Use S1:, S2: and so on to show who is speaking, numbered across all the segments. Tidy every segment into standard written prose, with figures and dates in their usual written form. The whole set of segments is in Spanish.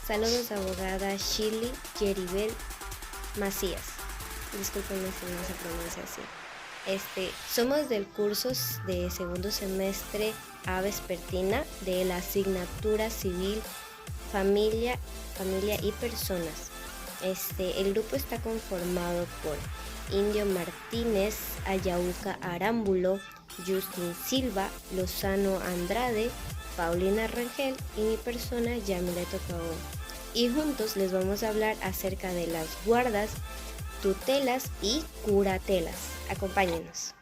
S1: Saludos, abogada Shirley Yeribel Macías. Discúlpenme si no se pronuncia así. Somos del curso de segundo semestre A vespertina de la asignatura Civil, Familia y Personas. El grupo está conformado por Indio Martínez, Ayauca Arámbulo, Justin Silva, Lozano Andrade, Paulina Rangel y mi persona, Yamileto Pavón. Y juntos les vamos a hablar acerca de las guardas, tutelas y curatelas. Acompáñenos.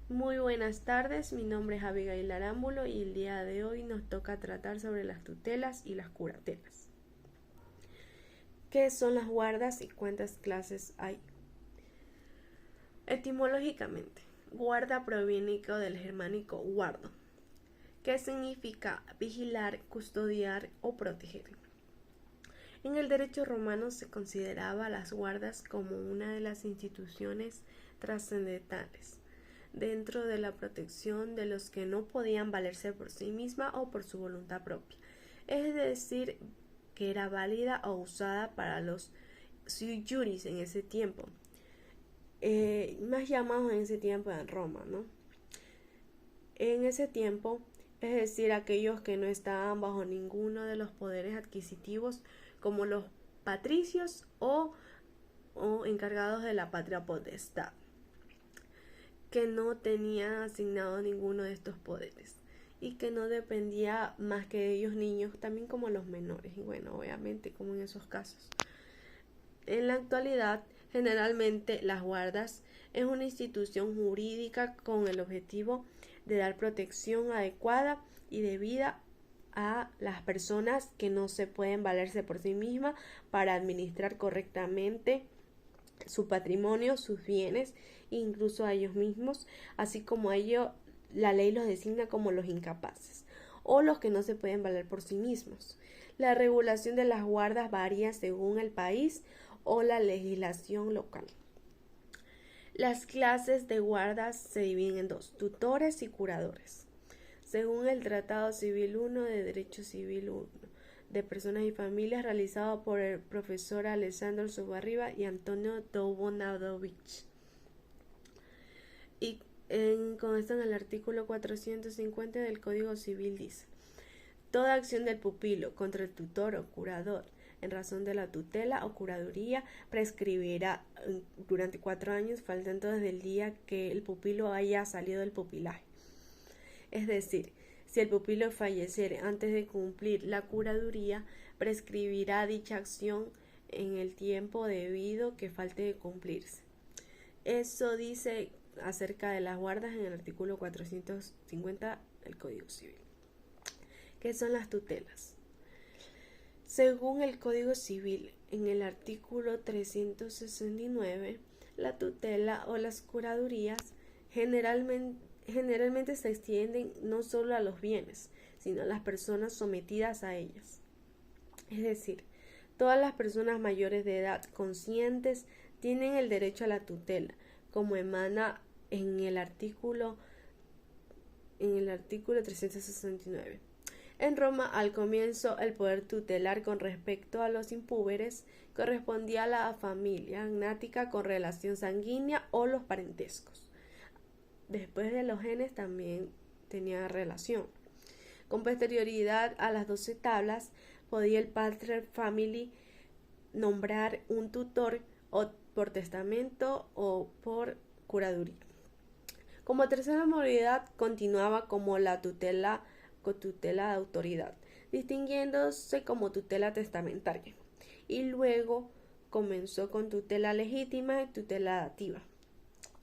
S2: Muy buenas tardes, mi nombre es Abigail Arámbulo y el día de hoy nos toca tratar sobre las tutelas y las curatelas. ¿Qué son las guardas y cuántas clases hay? Etimológicamente, guarda proviene del germánico guardo, que significa vigilar, custodiar o proteger. En el derecho romano se consideraba las guardas como una de las instituciones trascendentales dentro de la protección de los que no podían valerse por sí misma o por su voluntad propia, es decir, que era válida o usada para los sui juris en ese tiempo, más llamados en ese tiempo en Roma, ¿no? En ese tiempo, es decir, aquellos que no estaban bajo ninguno de los poderes adquisitivos como los patricios o encargados de la patria potestad, que no tenían asignado ninguno de estos poderes y que no dependía más que de ellos niños, también como los menores, y bueno, obviamente como en esos casos. En la actualidad, generalmente las guardas es una institución jurídica con el objetivo de dar protección adecuada y debida a las personas que no se pueden valerse por sí mismas para administrar correctamente su patrimonio, sus bienes, incluso a ellos mismos, así como a ellos la ley los designa como los incapaces o los que no se pueden valer por sí mismos. La regulación de las guardas varía según el país o la legislación local. Las clases de guardas se dividen en dos: tutores y curadores. Según el Tratado Civil 1 de Derecho Civil 1 de Personas y Familias, realizado por el profesor Alessandro Subarriba y Antonio Dobonadovich. Y con esto en el artículo 450 del Código Civil dice: toda acción del pupilo contra el tutor o curador en razón de la tutela o curaduría prescribirá durante 4 años, faltando desde el día que el pupilo haya salido del pupilaje. Es decir, si el pupilo falleciere antes de cumplir la curaduría, prescribirá dicha acción en el tiempo debido que falte de cumplirse. Eso dice acerca de las guardas en el artículo 450 del Código Civil. ¿Qué son las tutelas? Según el Código Civil, en el artículo 369, la tutela o las curadurías generalmente se extienden no solo a los bienes, sino a las personas sometidas a ellas. Es decir, todas las personas mayores de edad conscientes tienen el derecho a la tutela, como emana en el artículo 369. En Roma, al comienzo, el poder tutelar con respecto a los impúberes correspondía a la familia agnática con relación sanguínea o los parentescos. Después de los genes también tenía relación. Con posterioridad a las 12 tablas, podía el pater family nombrar un tutor o por testamento o por curaduría. Como tercera modalidad continuaba como la tutela de autoridad, distinguiéndose como tutela testamentaria, y luego comenzó con tutela legítima y tutela dativa,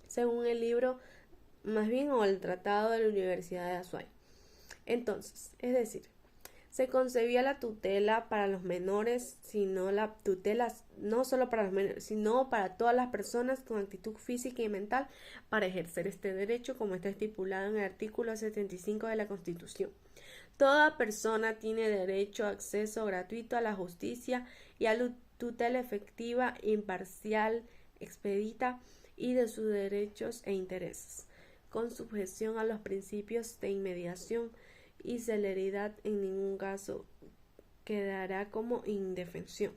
S2: según el libro o el tratado de la Universidad de Azuay. Entonces, es decir, se concebía la tutela para los menores, sino la tutela no solo para los menores, sino para todas las personas con actitud física y mental para ejercer este derecho, como está estipulado en el artículo 75 de la Constitución. Toda persona tiene derecho a acceso gratuito a la justicia y a la tutela efectiva, imparcial, expedita y de sus derechos e intereses, con sujeción a los principios de inmediación y celeridad en ningún caso quedará como indefensión.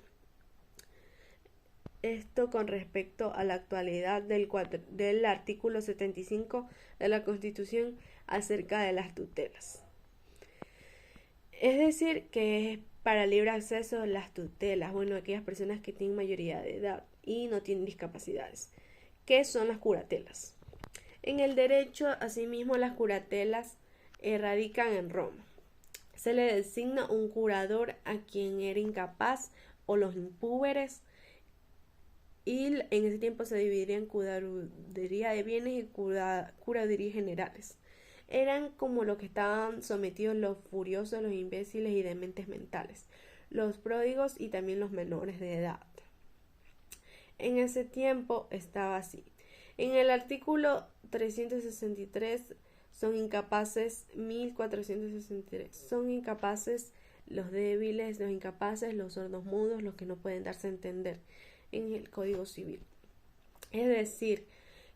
S2: Esto con respecto a la actualidad del artículo 75 de la Constitución acerca de las tutelas. Es decir, que es para libre acceso las tutelas, aquellas personas que tienen mayoría de edad y no tienen discapacidades. ¿Qué son las curatelas? En el derecho, asimismo, las curatelas radican en Roma. Se le designa un curador a quien era incapaz o los impúberes, y en ese tiempo se dividía en curaduría de bienes y curaduría generales. Eran como los que estaban sometidos los furiosos, los imbéciles y dementes mentales, los pródigos y también los menores de edad. En ese tiempo estaba así. En el artículo 363 son incapaces 1463. Son incapaces los débiles, los incapaces, los sordos mudos, los que no pueden darse a entender en el Código Civil. Es decir,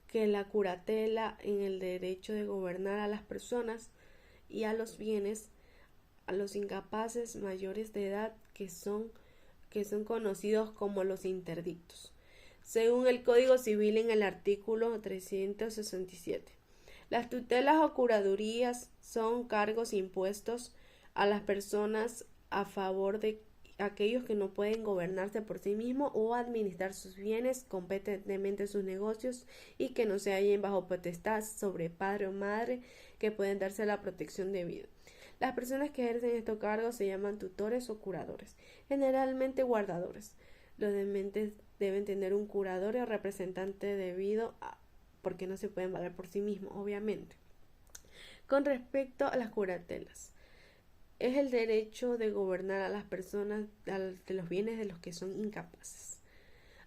S2: que la curatela en el derecho de gobernar a las personas y a los bienes, a los incapaces mayores de edad que son conocidos como los interdictos, según el Código Civil en el artículo 367. Las tutelas o curadurías son cargos impuestos a las personas a favor de aquellos que no pueden gobernarse por sí mismos o administrar sus bienes competentemente sus negocios y que no se hallen bajo potestad sobre padre o madre que pueden darse la protección debida. Las personas que ejercen estos cargos se llaman tutores o curadores, generalmente guardadores. Los dementes deben tener un curador o representante porque no se pueden valer por sí mismos, obviamente. Con respecto a las curatelas, es el derecho de gobernar a las personas de los bienes de los que son incapaces.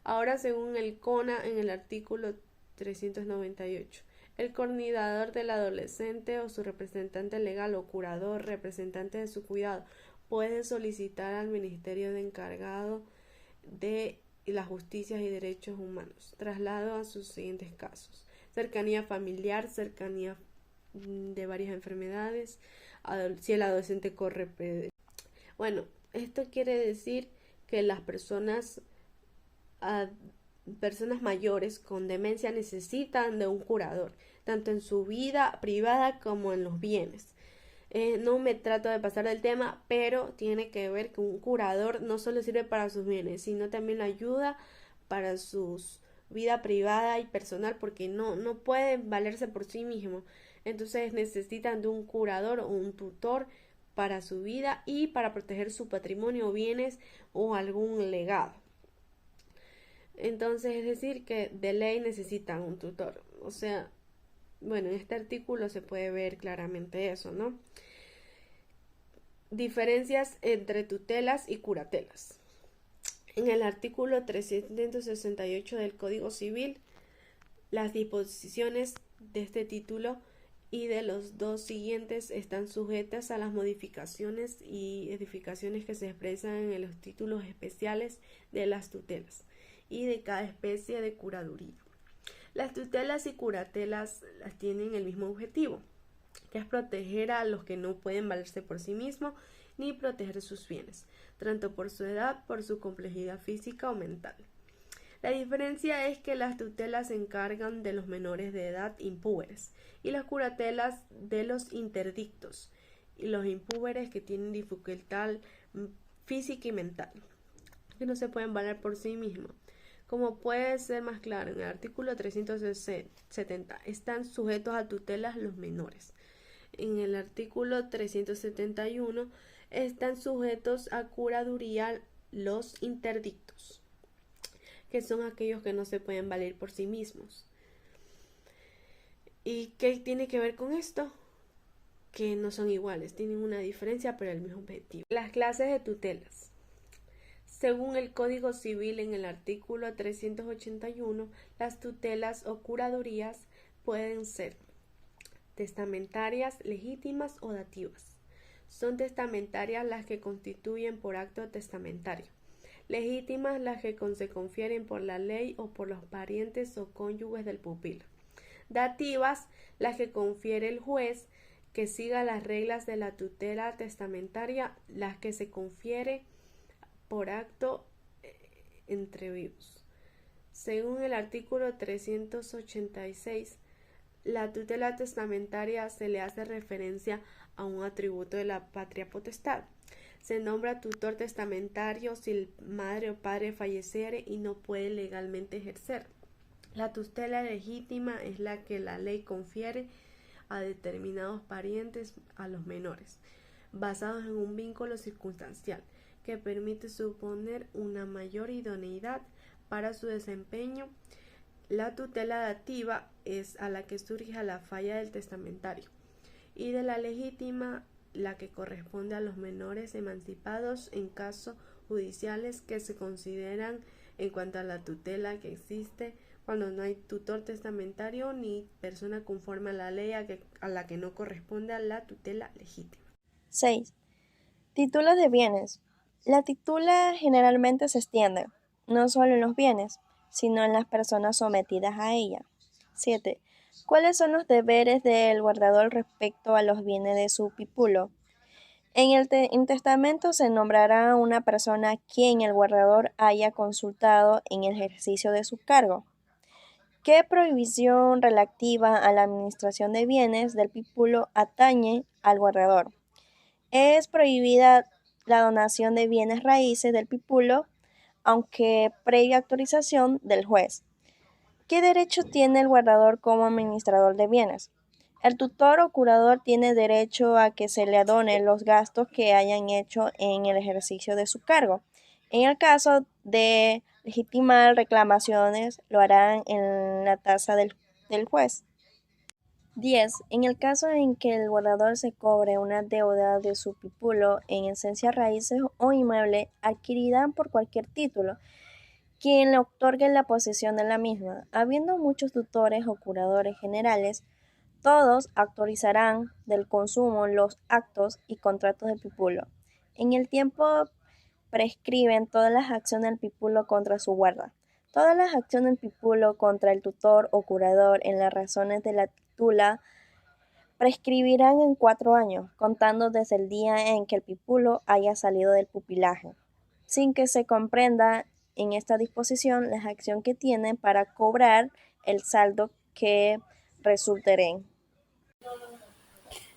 S2: Ahora, según el CONA, en el artículo 398, el coordinador del adolescente o su representante legal o curador, representante de su cuidado, puede solicitar al Ministerio de encargado de la Justicia y Derechos Humanos traslado a sus siguientes casos: cercanía familiar, cercanía de varias enfermedades, si el adolescente corre. Esto quiere decir que las personas mayores con demencia necesitan de un curador, tanto en su vida privada como en los bienes. No me trato de pasar del tema, pero tiene que ver que un curador no solo sirve para sus bienes, sino también ayuda para su vida privada y personal, porque no pueden valerse por sí mismos. Entonces necesitan de un curador o un tutor para su vida y para proteger su patrimonio, bienes o algún legado. Entonces es decir que de ley necesitan un tutor. En este artículo se puede ver claramente eso, ¿no? Diferencias entre tutelas y curatelas. En el artículo 368 del Código Civil, las disposiciones de este título y de los dos siguientes están sujetas a las modificaciones y edificaciones que se expresan en los títulos especiales de las tutelas y de cada especie de curaduría. Las tutelas y curatelas tienen el mismo objetivo, que es proteger a los que no pueden valerse por sí mismos ni proteger sus bienes, tanto por su edad, por su complejidad física o mental. La diferencia es que las tutelas se encargan de los menores de edad impúberes y las curatelas de los interdictos y los impúberes que tienen dificultad física y mental, que no se pueden valer por sí mismos. Como puede ser más claro, en el artículo 370 están sujetos a tutelas los menores. En el artículo 371 están sujetos a curaduría los interdictos, que son aquellos que no se pueden valer por sí mismos. ¿Y qué tiene que ver con esto? Que no son iguales, tienen una diferencia pero el mismo objetivo. Las clases de tutelas. Según el Código Civil, en el artículo 381, las tutelas o curadurías pueden ser testamentarias, legítimas o dativas. Son testamentarias las que constituyen por acto testamentario. Legítimas las que se confieren por la ley o por los parientes o cónyuges del pupilo. Dativas las que confiere el juez que siga las reglas de la tutela testamentaria, las que se confiere por acto entre vivos. Según el artículo 386, la tutela testamentaria se le hace referencia a un atributo de la patria potestad. Se nombra tutor testamentario si el madre o padre falleciere y no puede legalmente ejercer. La tutela legítima es la que la ley confiere a determinados parientes a los menores, basados en un vínculo circunstancial que permite suponer una mayor idoneidad para su desempeño. La tutela dativa es a la que surge a la falla del testamentario, y de la legítima la que corresponde a los menores emancipados en casos judiciales que se consideran en cuanto a la tutela que existe cuando no hay tutor testamentario ni persona conforme a la ley a la que no corresponde a la tutela legítima.
S3: 6. Títulos de bienes. La titula generalmente se extiende, no solo en los bienes, sino en las personas sometidas a ella. 7. ¿Cuáles son los deberes del guardador respecto a los bienes de su pipulo? En el testamento se nombrará una persona a quien el guardador haya consultado en el ejercicio de su cargo. ¿Qué prohibición relativa a la administración de bienes del pipulo atañe al guardador? Es prohibida la donación de bienes raíces del pipulo, aunque previa autorización del juez. ¿Qué derecho tiene el guardador como administrador de bienes? El tutor o curador tiene derecho a que se le adonen los gastos que hayan hecho en el ejercicio de su cargo. En el caso de legitimar reclamaciones, lo harán en la tasa del juez. 10. En el caso en que el guardador se cobre una deuda de su pipulo, en esencia raíces o inmueble adquirida por cualquier título, quien le otorgue la posesión de la misma, habiendo muchos tutores o curadores generales, todos autorizarán del consumo los actos y contratos del pipulo. En el tiempo prescriben todas las acciones del pipulo contra su guarda. Todas las acciones del pipulo contra el tutor o curador en las razones de la titula prescribirán en 4 años, contando desde el día en que el pipulo haya salido del pupilaje, sin que se comprenda en esta disposición la acción que tienen para cobrar el saldo que resultaren.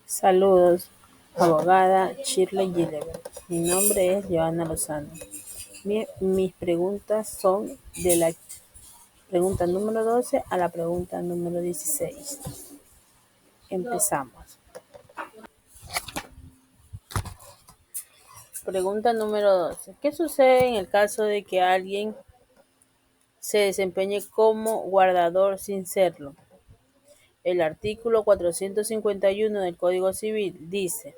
S4: Saludos, abogada Shirley Gilbert. Mi nombre es Joana Lozano. Mis preguntas son de la pregunta número 12 a la pregunta número 16. Empezamos. Pregunta número 12. ¿Qué sucede en el caso de que alguien se desempeñe como guardador sin serlo? El artículo 451 del Código Civil dice: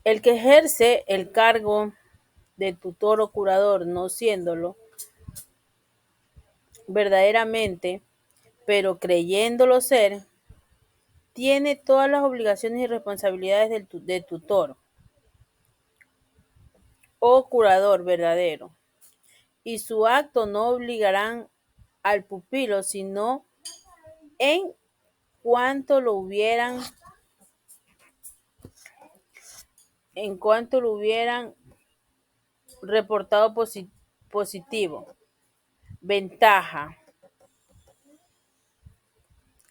S4: el que ejerce el cargo de tutor o curador no siéndolo verdaderamente, pero creyéndolo ser, tiene todas las obligaciones y responsabilidades de tutor o curador verdadero, y su acto no obligarán al pupilo, sino en cuanto lo hubieran reportado positivo. Ventaja: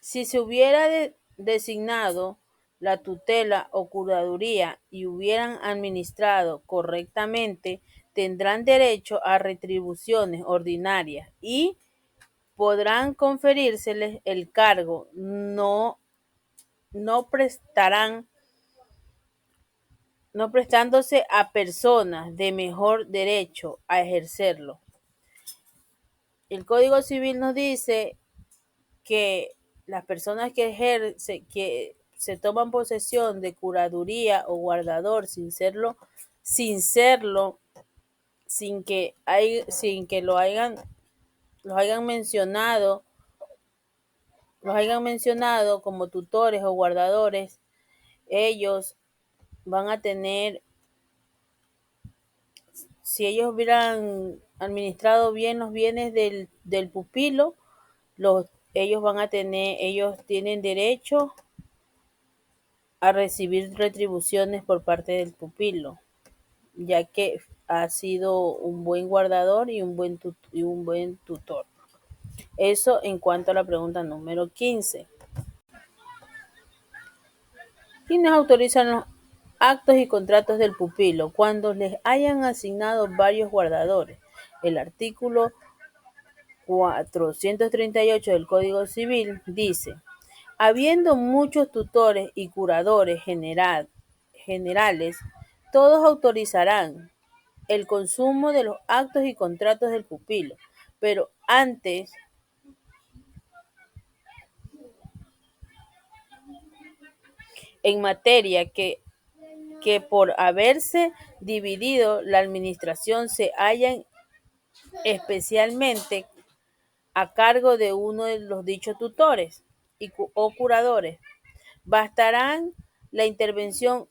S4: si se hubiera designado la tutela o curaduría y hubieran administrado correctamente, tendrán derecho a retribuciones ordinarias y podrán conferírseles el cargo, no prestándose a personas de mejor derecho a ejercerlo. El Código Civil nos dice que las personas que se toman posesión de curaduría o guardador sin serlo, sin que los hayan mencionado como tutores o guardadores, ellos van a tener, si ellos hubieran administrado bien los bienes del pupilo, ellos tienen derecho a recibir retribuciones por parte del pupilo, ya que ha sido un buen guardador y un buen tutor. Eso en cuanto a la pregunta número 15. ¿Quiénes autorizan los actos y contratos del pupilo cuando les hayan asignado varios guardadores? El artículo 438 del Código Civil dice: habiendo muchos tutores y curadores generales, todos autorizarán el consumo de los actos y contratos del pupilo, pero antes en materia que por haberse dividido la administración se hallan especialmente a cargo de uno de los dichos tutores o curadores. Bastarán la intervención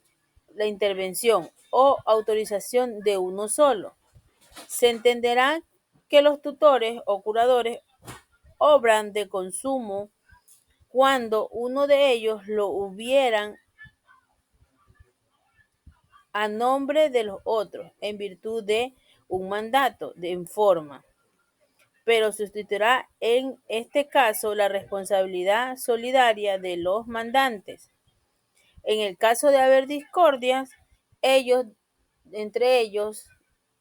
S4: o autorización de uno solo. Se entenderá que los tutores o curadores obran de consumo cuando uno de ellos lo hubieran a nombre de los otros, en virtud de un mandato en forma, pero sustituirá en este caso la responsabilidad solidaria de los mandantes. En el caso de haber discordias, ellos, entre ellos,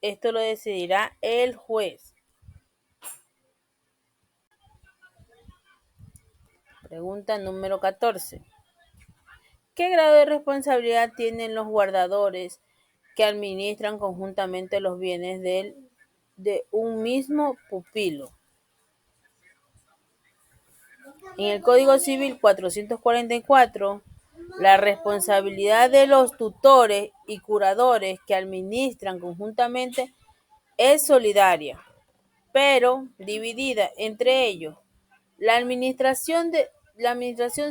S4: esto lo decidirá el juez. Pregunta número 14. ¿Qué grado de responsabilidad tienen los guardadores que administran conjuntamente los bienes de un mismo pupilo? En el Código Civil 444, la responsabilidad de los tutores y curadores que administran conjuntamente es solidaria, pero dividida entre ellos. La administración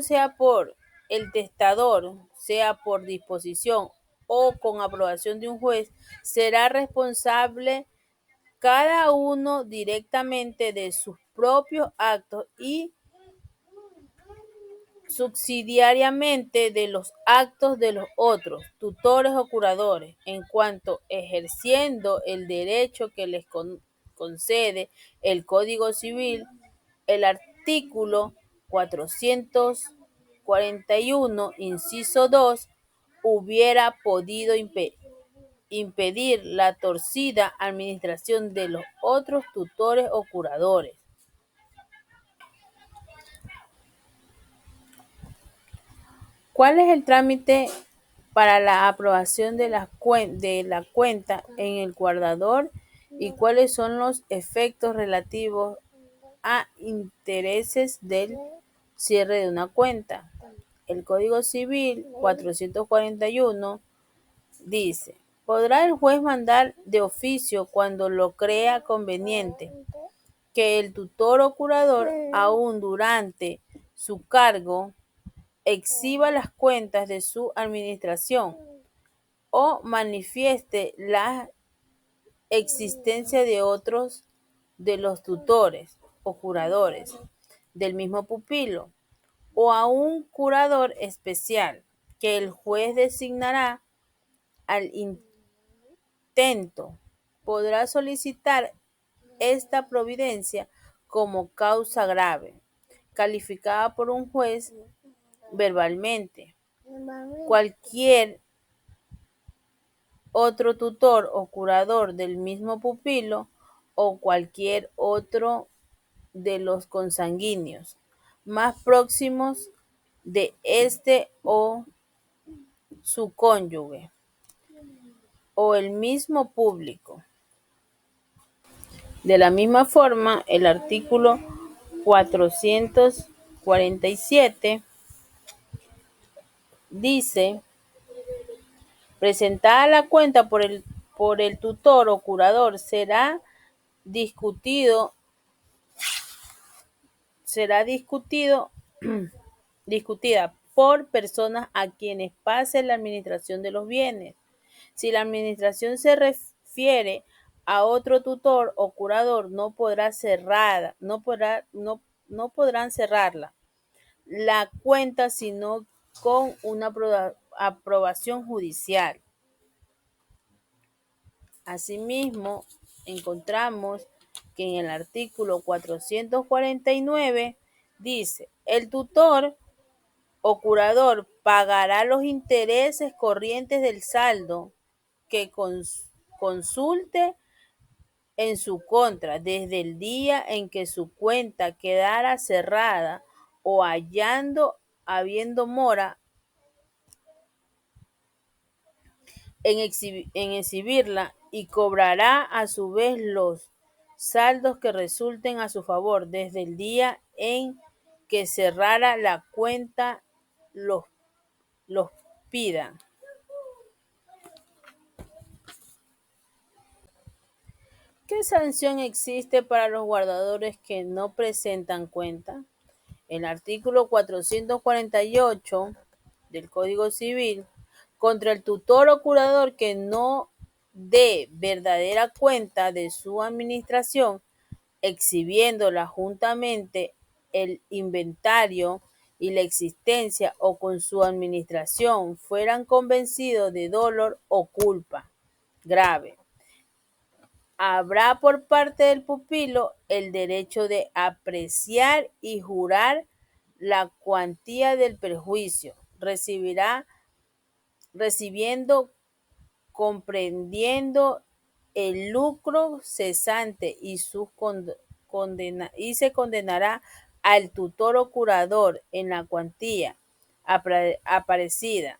S4: sea por el testador, sea por disposición o con aprobación de un juez, será responsable cada uno directamente de sus propios actos y subsidiariamente de los actos de los otros, tutores o curadores, en cuanto ejerciendo el derecho que les concede el Código Civil, el artículo 441, inciso 2, hubiera podido impedir la torcida administración de los otros tutores o curadores. ¿Cuál es el trámite para la aprobación de la cuenta en el guardador y cuáles son los efectos relativos a intereses del cierre de una cuenta? El Código Civil 441 dice: podrá el juez mandar de oficio cuando lo crea conveniente que el tutor o curador, aún durante su cargo, exhiba las cuentas de su administración o manifieste la existencia de otros de los tutores o curadores del mismo pupilo o a un curador especial que el juez designará al intento. Podrá solicitar esta providencia como causa grave, calificada por un juez verbalmente. Cualquier otro tutor o curador del mismo pupilo o cualquier otro de los consanguíneos más próximos de este o su cónyuge o el mismo público. De la misma forma, el artículo 447 dice: presentada la cuenta por el tutor o curador, discutido, discutida por personas a quienes pase la administración de los bienes. Si la administración se refiere a otro tutor o curador, no podrán cerrarla la cuenta, sino con una aprobación judicial. Asimismo, encontramos que en el artículo 449 dice: el tutor o curador pagará los intereses corrientes del saldo que consulte en su contra desde el día en que su cuenta quedara cerrada o habiendo mora en exhibirla, y cobrará a su vez los saldos que resulten a su favor desde el día en que cerrara la cuenta los pida. ¿Qué sanción existe para los guardadores que no presentan cuenta? El artículo 448 del Código Civil: contra el tutor o curador que no dé verdadera cuenta de su administración, exhibiéndola juntamente el inventario y la existencia, o con su administración fueran convencidos de dolor o culpa grave, habrá por parte del pupilo el derecho de apreciar y jurar la cuantía del perjuicio, recibiendo, comprendiendo el lucro cesante, y se condenará al tutor o curador en la cuantía aparecida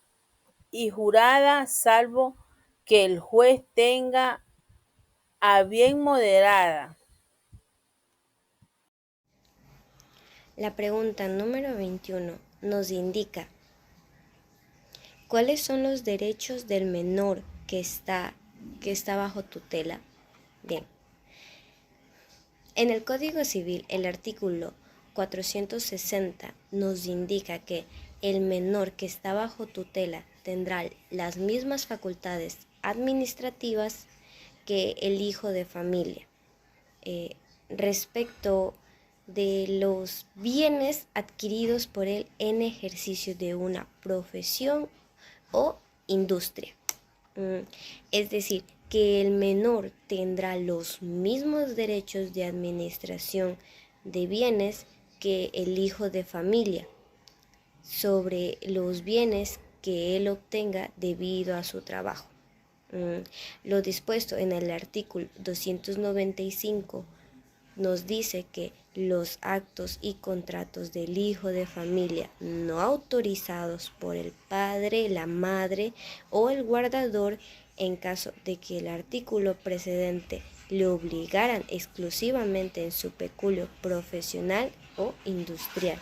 S4: y jurada, salvo que el juez tenga a bien moderada.
S1: La pregunta número 21 nos indica: ¿cuáles son los derechos del menor que está bajo tutela? Bien. En el Código Civil, el artículo 460 nos indica que el menor que está bajo tutela tendrá las mismas facultades administrativas que el hijo de familia respecto de los bienes adquiridos por él en ejercicio de una profesión o industria. Es decir, que el menor tendrá los mismos derechos de administración de bienes que el hijo de familia sobre los bienes que él obtenga debido a su trabajo. Lo dispuesto en el artículo 295 nos dice que los actos y contratos del hijo de familia no autorizados por el padre, la madre o el guardador, en caso de que el artículo precedente le obligaran exclusivamente en su peculio profesional o industrial.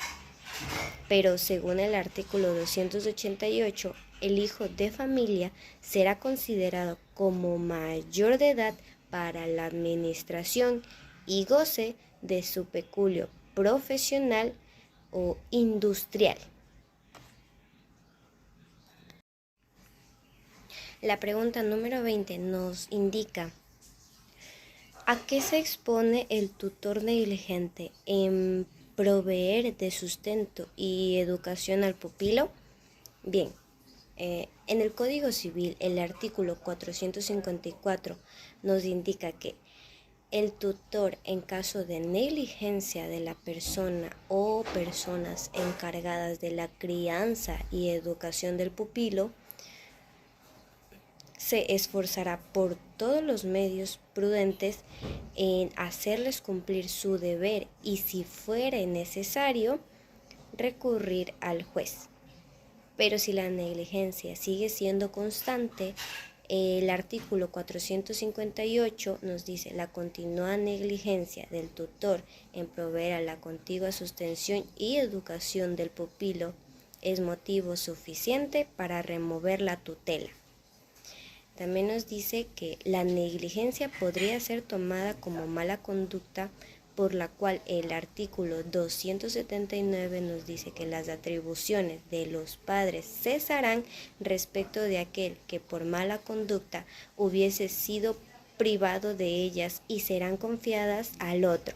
S1: Pero según el artículo 288, el hijo de familia será considerado como mayor de edad para la administración y goce de su peculio profesional o industrial. La pregunta número 20 nos indica: ¿a qué se expone el tutor negligente en proveer de sustento y educación al pupilo? Bien, en el Código Civil, el artículo 454 nos indica que el tutor, en caso de negligencia de la persona o personas encargadas de la crianza y educación del pupilo, se esforzará por todos los medios prudentes en hacerles cumplir su deber y, si fuere necesario, recurrir al juez. Pero si la negligencia sigue siendo constante, el artículo 458 nos dice: la continua negligencia del tutor en proveer a la contigua sustención y educación del pupilo es motivo suficiente para remover la tutela. También nos dice que la negligencia podría ser tomada como mala conducta, por la cual el artículo 279 nos dice que las atribuciones de los padres cesarán respecto de aquel que por mala conducta hubiese sido privado de ellas y serán confiadas al otro.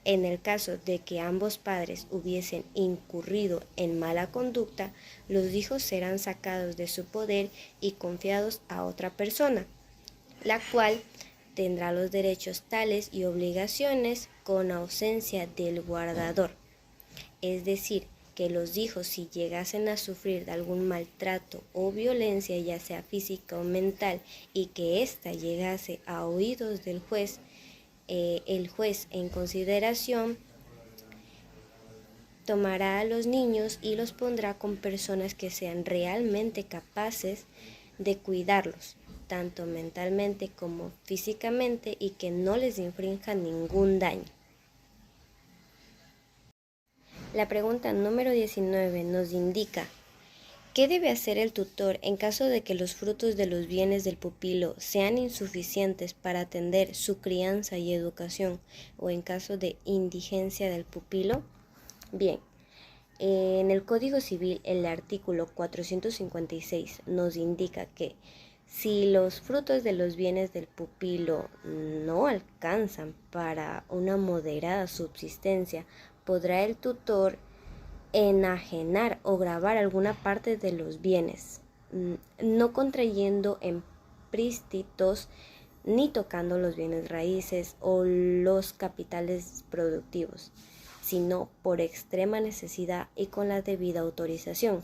S1: En el caso de que ambos padres hubiesen incurrido en mala conducta, los hijos serán sacados de su poder y confiados a otra persona, la cual tendrá los derechos tales y obligaciones con ausencia del guardador. Es decir, que los hijos, si llegasen a sufrir de algún maltrato o violencia, ya sea física o mental, y que ésta llegase a oídos del juez, el juez en consideración tomará a los niños y los pondrá con personas que sean realmente capaces de cuidarlos, tanto mentalmente como físicamente, y que no les infrinjan ningún daño. La pregunta número 19 nos indica: ¿qué debe hacer el tutor en caso de que los frutos de los bienes del pupilo sean insuficientes para atender su crianza y educación, o en caso de indigencia del pupilo? Bien, en el Código Civil, el artículo 456 nos indica que si los frutos de los bienes del pupilo no alcanzan para una moderada subsistencia, podrá el tutor enajenar o gravar alguna parte de los bienes, no contrayendo empréstitos ni tocando los bienes raíces o los capitales productivos, sino por extrema necesidad y con la debida autorización.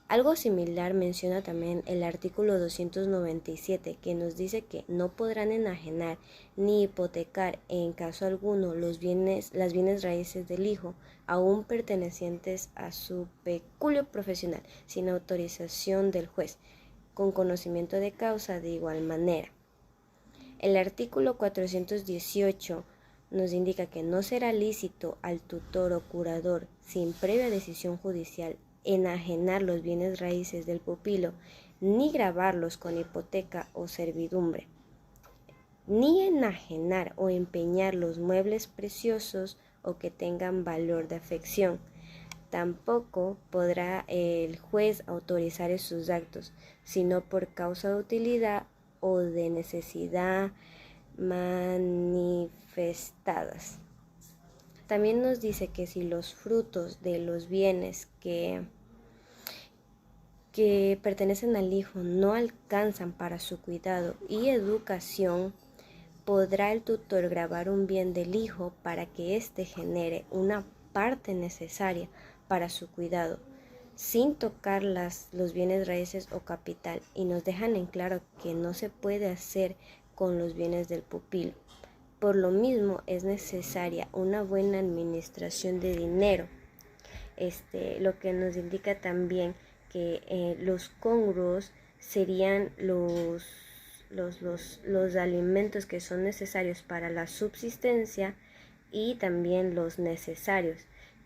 S1: Algo similar menciona también el artículo 297, que nos dice que no podrán enajenar ni hipotecar en caso alguno las bienes raíces del hijo, aún pertenecientes a su peculio profesional, sin autorización del juez, con conocimiento de causa de igual manera. El artículo 418 nos indica que no será lícito al tutor o curador, sin previa decisión judicial, enajenar los bienes raíces del pupilo, ni gravarlos con hipoteca o servidumbre, ni enajenar o empeñar los muebles preciosos o que tengan valor de afección. Tampoco podrá el juez autorizar esos actos, sino por causa de utilidad o de necesidad manifestadas. También nos dice que si los frutos de los bienes que pertenecen al hijo no alcanzan para su cuidado y educación, podrá el tutor gravar un bien del hijo para que éste genere una parte necesaria para su cuidado, sin tocar los bienes raíces o capital, y nos dejan en claro que no se puede hacer con los bienes del pupilo. Por lo mismo es necesaria una buena administración de dinero, lo que nos indica también que los congruos serían los alimentos que son necesarios para la subsistencia, y también los necesarios,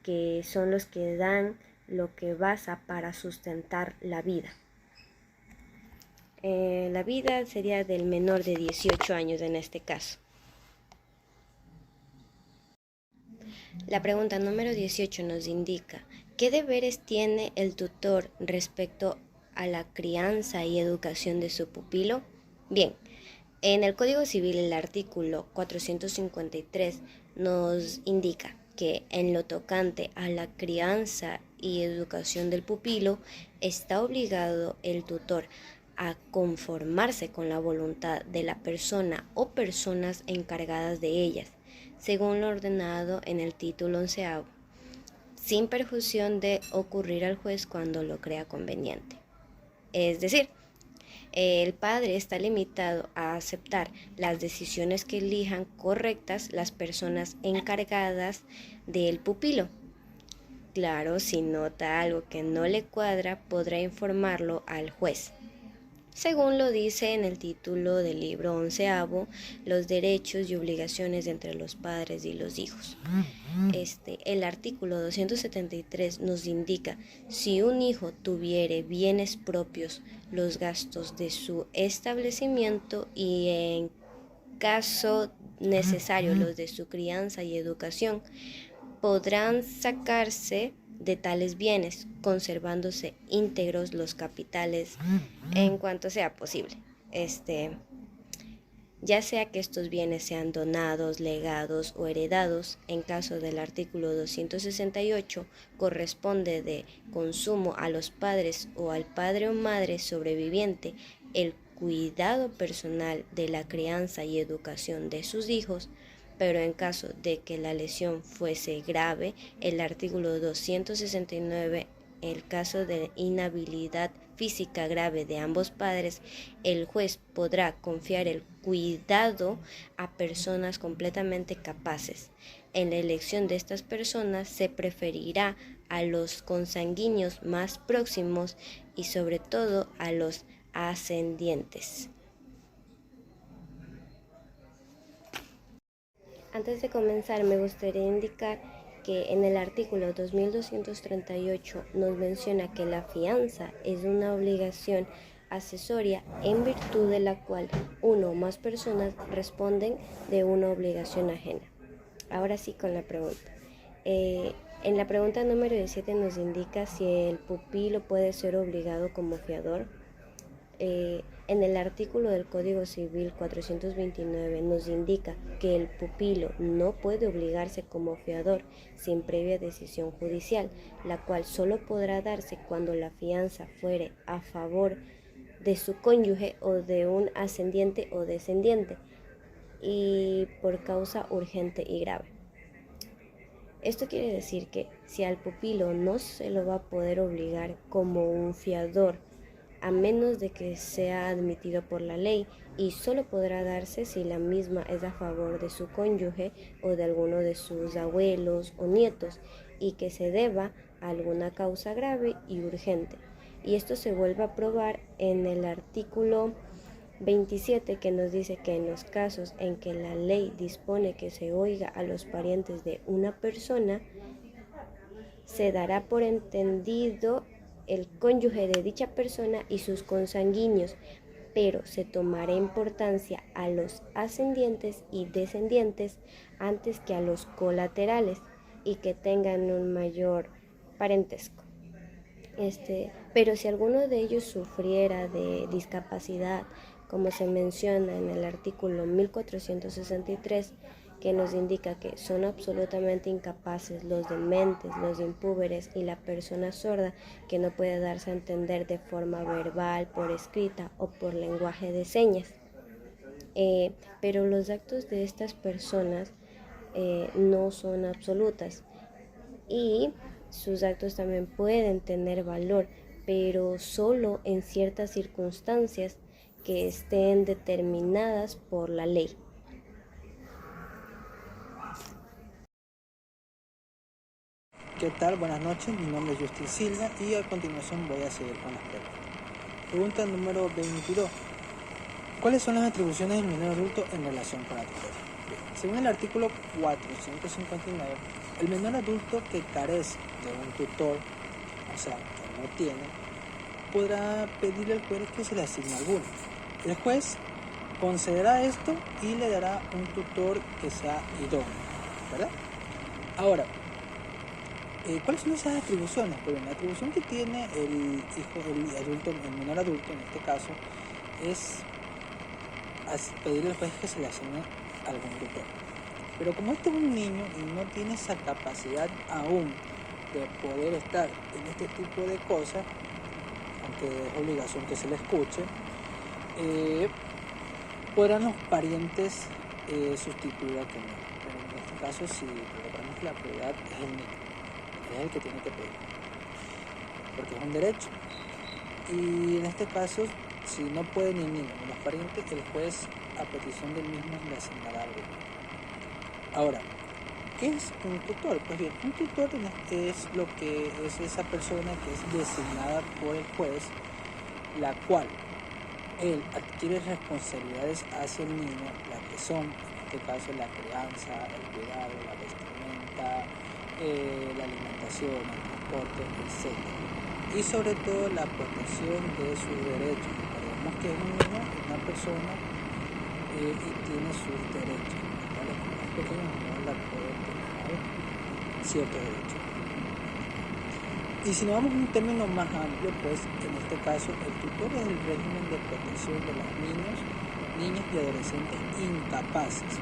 S1: que son los que dan lo que basa para sustentar la vida. La vida sería del menor de 18 años en este caso. La pregunta número 18 nos indica: ¿qué deberes tiene el tutor respecto a la crianza y educación de su pupilo? Bien, en el Código Civil, el artículo 453 nos indica que en lo tocante a la crianza y educación del pupilo, está obligado el tutor a conformarse con la voluntad de la persona o personas encargadas de ellas, según lo ordenado en el título 11º, sin perjuicio de ocurrir al juez cuando lo crea conveniente. Es decir, el padre está limitado a aceptar las decisiones que elijan correctas las personas encargadas del pupilo. Claro, si nota algo que no le cuadra, podrá informarlo al juez. Según lo dice en el título del libro 11º, los derechos y obligaciones entre los padres y los hijos. El artículo 273 nos indica: si un hijo tuviere bienes propios, los gastos de su establecimiento y, en caso necesario, los de su crianza y educación, podrán sacarse de tales bienes, conservándose íntegros los capitales en cuanto sea posible. ya sea que estos bienes sean donados, legados o heredados. En caso del artículo 268, corresponde de consumo a los padres o al padre o madre sobreviviente el cuidado personal de la crianza y educación de sus hijos, pero en caso de que la lesión fuese grave, el artículo 269, el caso de inhabilidad física grave de ambos padres, el juez podrá confiar el cuidado a personas completamente capaces. En la elección de estas personas se preferirá a los consanguíneos más próximos y sobre todo a los ascendientes. Antes de comenzar, me gustaría indicar que en el artículo 2238 nos menciona que la fianza es una obligación accesoria en virtud de la cual uno o más personas responden de una obligación ajena. Ahora sí con la pregunta. En la pregunta número 17 nos indica si el pupilo puede ser obligado como fiador. En el artículo del Código Civil 429 nos indica que el pupilo no puede obligarse como fiador sin previa decisión judicial, la cual solo podrá darse cuando la fianza fuere a favor de su cónyuge o de un ascendiente o descendiente y por causa urgente y grave. Esto quiere decir que si al pupilo no se lo va a poder obligar como un fiador, a menos de que sea admitido por la ley, y solo podrá darse si la misma es a favor de su cónyuge o de alguno de sus abuelos o nietos y que se deba a alguna causa grave y urgente. Y esto se vuelve a probar en el artículo 27, que nos dice que en los casos en que la ley dispone que se oiga a los parientes de una persona, se dará por entendido el cónyuge de dicha persona y sus consanguíneos, pero se tomará importancia a los ascendientes y descendientes antes que a los colaterales y que tengan un mayor parentesco. Pero si alguno de ellos sufriera de discapacidad, como se menciona en el artículo 1463, que nos indica que son absolutamente incapaces los dementes, los impúberes y la persona sorda que no puede darse a entender de forma verbal, por escrita o por lenguaje de señas. Pero los actos de estas personas no son absolutas y sus actos también pueden tener valor, pero solo en ciertas circunstancias que estén determinadas por la ley.
S5: ¿Qué tal? Buenas noches, mi nombre es Justin Silva y a continuación voy a seguir con las preguntas. Pregunta número 22. ¿Cuáles son las atribuciones del menor adulto en relación con la tutela? Bien, según el artículo 459, el menor adulto que carece de un tutor, o sea, que no tiene, podrá pedirle al juez que se le asigne alguno. El juez concederá esto y le dará un tutor que sea idóneo, ¿verdad? Ahora, ¿cuáles son esas atribuciones? Pues la atribución que tiene el menor adulto en este caso, es pedirle al juez que se le asigne algún tutor. Pero como este es un niño y no tiene esa capacidad aún de poder estar en este tipo de cosas, aunque es obligación que se le escuche, podrán los parientes sustituir a aquel niño. Pero en este caso, si recordamos que la prioridad es el niño, es el que tiene que pedir, porque es un derecho. Y en este caso, si no puede ni el niño ni los parientes, el juez, a petición del mismo, le asignará algo. Ahora, ¿qué es un tutor? Pues bien, un tutor es lo que es esa persona que es designada por el juez, la cual él adquiere responsabilidades hacia el niño, las que son, en este caso, la crianza, el cuidado, la vestimenta, la alimentación, el transporte, etc. Y sobre todo la protección de sus derechos. Recordemos que es un niño, una persona, y tiene sus derechos. Los más pequeños no la pueden tener ciertos derechos. Y si nos vamos a un término más amplio, pues en este caso el tutor es el régimen de protección de los niños niños y adolescentes incapaces,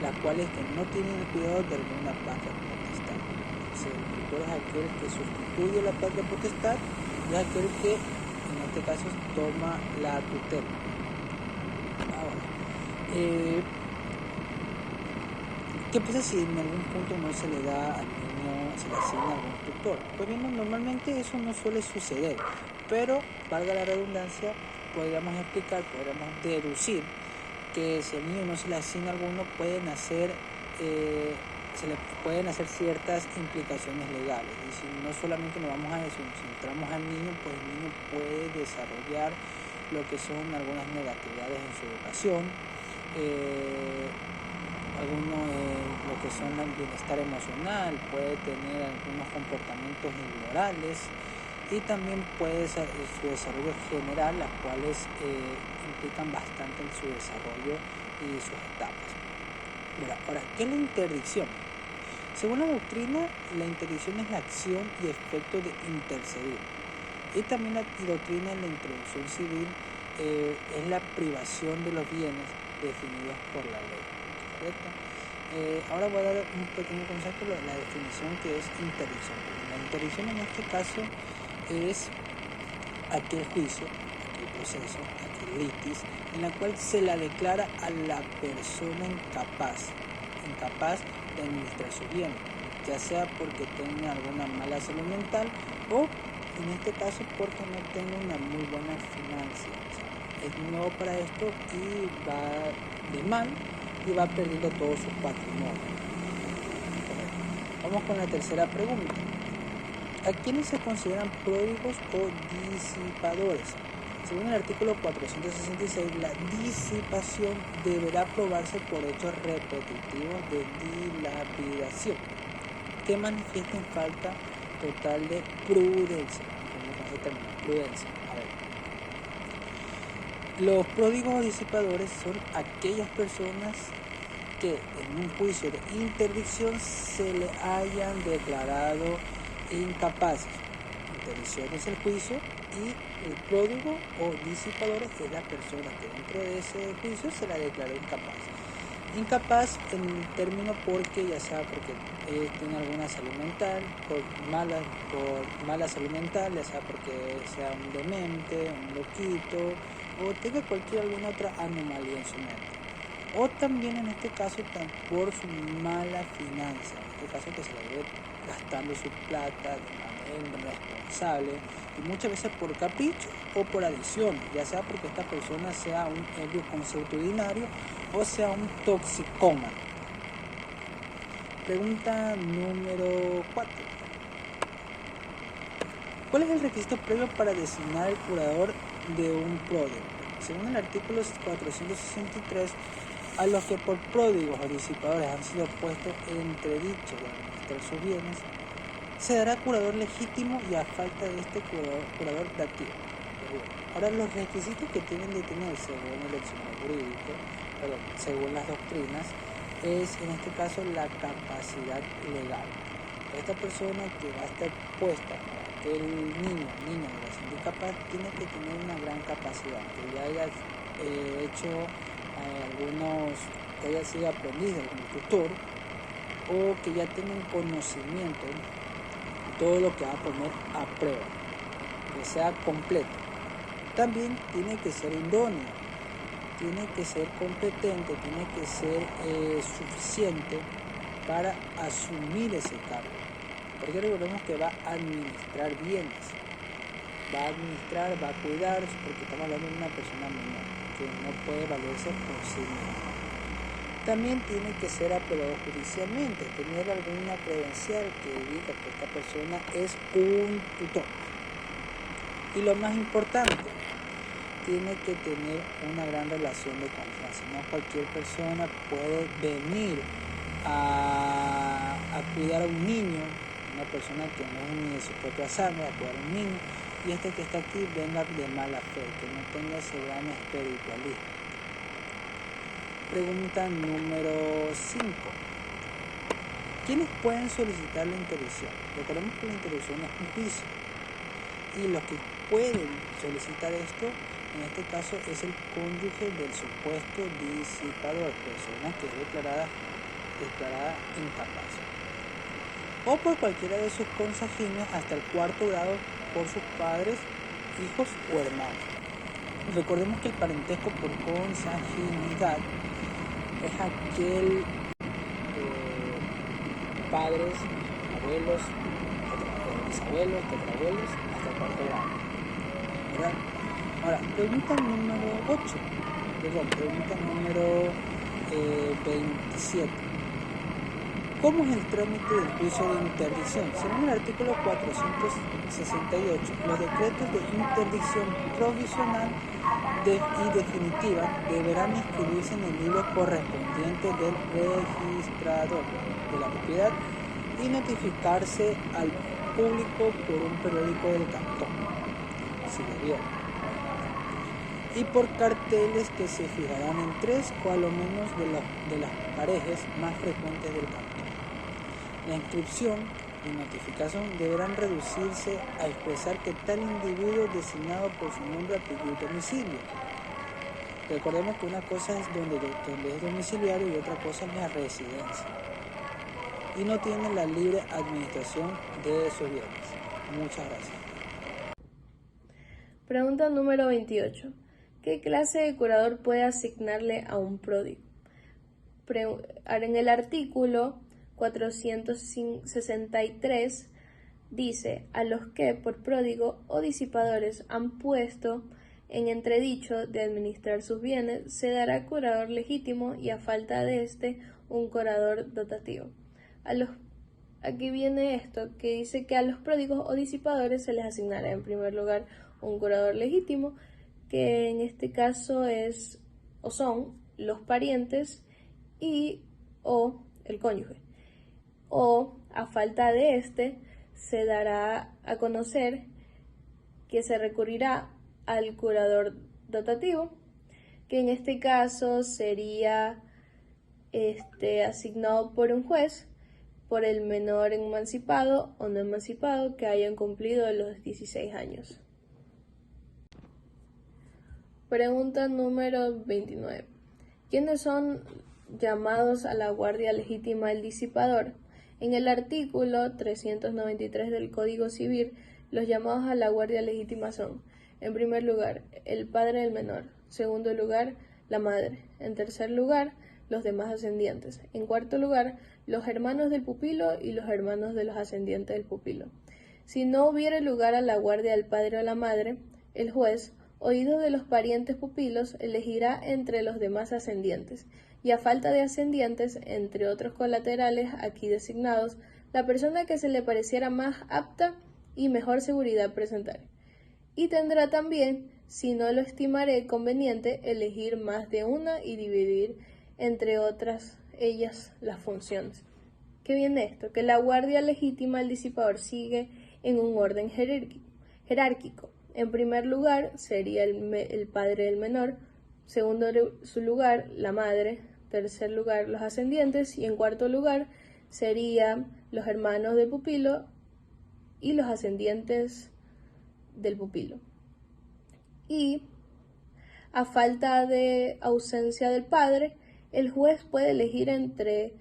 S5: las cuales que no tienen el cuidado de alguna patria potestad. O sea, el tutor es aquel que sustituye la patria potestad y es aquel que en este caso toma la tutela. Ahora, ¿qué pasa si en algún punto no se le da al niño, se le asigna algún tutor? Pues bien, normalmente eso no suele suceder, pero valga la redundancia, podríamos explicar, podríamos deducir que si al niño no se le asigna alguno, se le pueden hacer ciertas implicaciones legales. Y si no solamente nos vamos a eso, nos centramos al niño, pues el niño puede desarrollar lo que son algunas negatividades en su educación, lo que son el bienestar emocional, puede tener algunos comportamientos inmorales y también puede ser su desarrollo general, las cuales implican bastante en su desarrollo y sus etapas. Bueno, ahora, ¿qué es la interdicción? Según la doctrina, la interdicción es la acción y efecto de intercedir. Y también la doctrina en la introducción civil es la privación de los bienes definidos por la ley. ¿Correcto? Ahora voy a dar un pequeño concepto de la definición que es interdicción. La interdicción en este caso es aquel juicio, aquel proceso, aquel litis, en la cual se la declara a la persona incapaz de administrar sus bienes, ya sea porque tenga alguna mala salud mental o en este caso porque no tenga una muy buena financiación. Es nuevo para esto y va de mal y va perdiendo todo su patrimonio. Vamos con la tercera pregunta. ¿A quiénes se consideran pródigos o disipadores? Según el artículo 466, la disipación deberá probarse por hechos repetitivos de dilapidación que manifiesten falta total de prudencia. Prudencia. A ver. Los pródigos o disipadores son aquellas personas que en un juicio de interdicción se le hayan declarado incapaces. Interdicción es el juicio y el pródigo o disipador es la persona que dentro de ese juicio se la declaró incapaz. Incapaz en el término porque ya sea porque tiene alguna salud mental, por mala salud mental, ya sea porque sea un demente, un loquito o tenga alguna otra anomalía en su mente. O también en este caso por su mala finanza, en este caso que se la ve gastando su plata de manera irresponsable y muchas veces por capricho o por adicción, ya sea porque esta persona sea un ebrio consuetudinario o sea un toxicómano. Pregunta número 4. ¿Cuál es el requisito previo para designar el curador de un pródigo? Según el artículo 463, a los que por pródigos o disipadores han sido puestos en entredicho de administrar sus bienes, se dará curador legítimo y a falta de este curador dativo. Ahora, los requisitos que tienen de tener según el diccionario jurídico, según las doctrinas, es en este caso la capacidad legal. Esta persona que va a estar puesta para aquel niño de la incapaz tiene que tener una gran capacidad, que ya haya que haya sido aprendiz de algún tutor o que ya tenga un conocimiento de todo lo que va a poner a prueba, que sea completo. También tiene que ser idóneo, tiene que ser competente, tiene que ser suficiente para asumir ese cargo, porque recordemos que va a administrar bienes, va a administrar, va a cuidar, porque estamos hablando de una persona menor que no puede valerse por sí misma. También tiene que ser aprobado judicialmente, tener alguna credencial que diga que esta persona es un tutor. Y lo más importante, tiene que tener una gran relación de confianza. No cualquier persona puede venir a cuidar a un niño, una persona que no es ni de su propia sangre, a cuidar a un niño, y este que está aquí venga de mala fe, que no tenga ese gran espiritualismo. Pregunta número 5. ¿Quiénes pueden solicitar la interdicción? Recordemos que la interdicción es un juicio y los que pueden solicitar esto en este caso es el cónyuge del supuesto disipador, persona que es declarada incapaz, o por cualquiera de sus consanguíneos hasta el cuarto grado por sus padres, hijos o hermanos. Recordemos que el parentesco por consanguinidad es aquel padres, abuelos, bisabuelos, tetrabuelos, hasta el cuarto grado, ¿verdad? Ahora, pregunta número 27. ¿Cómo es el trámite del juicio de interdicción? Según el artículo 468, los decretos de interdicción provisional y definitiva deberán inscribirse en el libro correspondiente del registrador de la propiedad y notificarse al público por un periódico del cantón, si debió, y por carteles que se fijarán en 3 o a lo menos de las parejas más frecuentes del cantón. La inscripción y notificación deberán reducirse a expresar que tal individuo es designado por su nombre, apellido y domicilio. Recordemos que una cosa es donde es domiciliario y otra cosa es la residencia. Y no tiene la libre administración de sus bienes. Muchas gracias.
S2: Pregunta número 28. ¿Qué clase de curador puede asignarle a un pródigo? En el artículo 463 dice: a los que por pródigo o disipadores han puesto en entredicho de administrar sus bienes, se dará curador legítimo y a falta de éste un curador dotativo. Aquí viene esto, que dice que a los pródigos o disipadores se les asignará en primer lugar un curador legítimo, que en este caso es o son los parientes o el cónyuge. O a falta de este se dará a conocer que se recurrirá al curador dotativo, que en este caso sería asignado por un juez por el menor emancipado o no emancipado que hayan cumplido los 16 años. Pregunta número 29. ¿Quiénes son llamados a la guardia legítima del disipador? En el artículo 393 del Código Civil, los llamados a la guardia legítima son: en primer lugar, el padre del menor; segundo lugar, la madre; en tercer lugar, los demás ascendientes; en cuarto lugar, los hermanos del pupilo y los hermanos de los ascendientes del pupilo. Si no hubiere lugar a la guardia del padre o la madre, el juez, oído de los parientes pupilos, elegirá entre los demás ascendientes, y a falta de ascendientes, entre otros colaterales aquí designados, la persona que se le pareciera más apta y mejor seguridad presentar. Y tendrá también, si no lo estimaré conveniente, elegir más de una y dividir entre otras ellas las funciones. ¿Qué viene esto? Que la guardia legítima del disipador sigue en un orden jerárquico. En primer lugar sería el padre del menor, segundo su lugar la madre, tercer lugar los ascendientes y en cuarto lugar serían los hermanos del pupilo y los ascendientes del pupilo. Y a falta de ausencia del padre, el juez puede elegir entre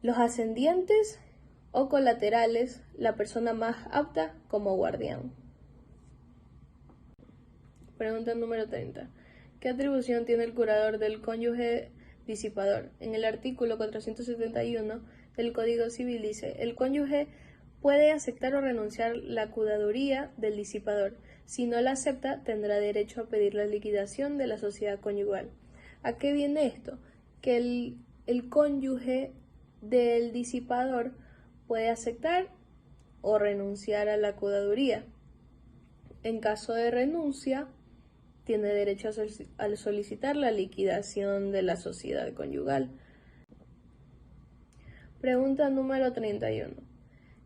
S2: los ascendientes o colaterales la persona más apta como guardián. Pregunta número 30. ¿Qué atribución tiene el curador del cónyuge disipador? En el artículo 471 del Código Civil dice: el cónyuge puede aceptar o renunciar la cuidaduría del disipador. Si no la acepta, tendrá derecho a pedir la liquidación de la sociedad conyugal. ¿A qué viene esto? Que el cónyuge del disipador puede aceptar o renunciar a la cuidaduría. En caso de renuncia, tiene derecho a solicitar la liquidación de la sociedad conyugal. Pregunta número 31.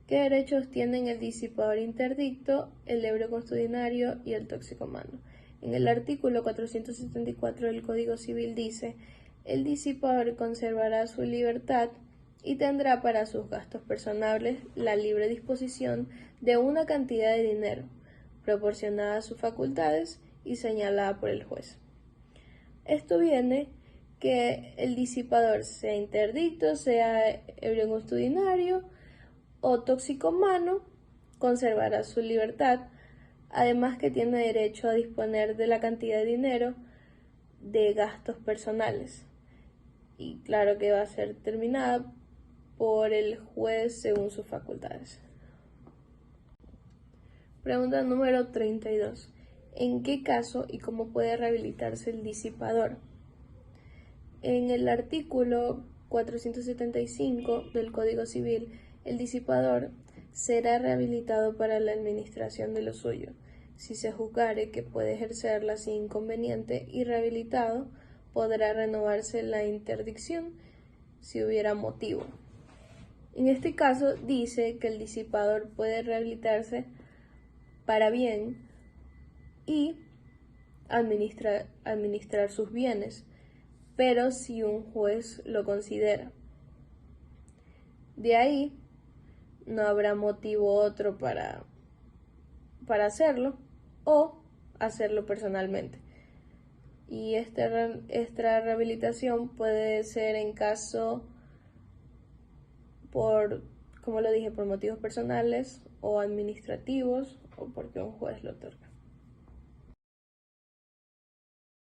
S2: ¿Qué derechos tienen el disipador interdicto, el ebrio consuetudinario y el toxicomano? En el artículo 474 del Código Civil dice: el disipador conservará su libertad y tendrá para sus gastos personales la libre disposición de una cantidad de dinero, proporcionada a sus facultades y señalada por el juez. Esto viene que el disipador sea interdicto, sea ebrio consuetudinario o toxicomano, conservará su libertad, además que tiene derecho a disponer de la cantidad de dinero de gastos personales. Y claro que va a ser determinada por el juez según sus facultades. Pregunta número 32. ¿En qué caso y cómo puede rehabilitarse el disipador? En el artículo 475 del Código Civil, el disipador será rehabilitado para la administración de lo suyo, si se juzgare que puede ejercerla sin inconveniente, y rehabilitado podrá renovarse la interdicción si hubiera motivo. En este caso dice que el disipador puede rehabilitarse para bien y administrar sus bienes, pero si un juez lo considera. De ahí no habrá motivo otro para hacerlo o hacerlo personalmente. Y esta rehabilitación puede ser en caso como lo dije, por motivos personales o administrativos o porque un juez lo otorga.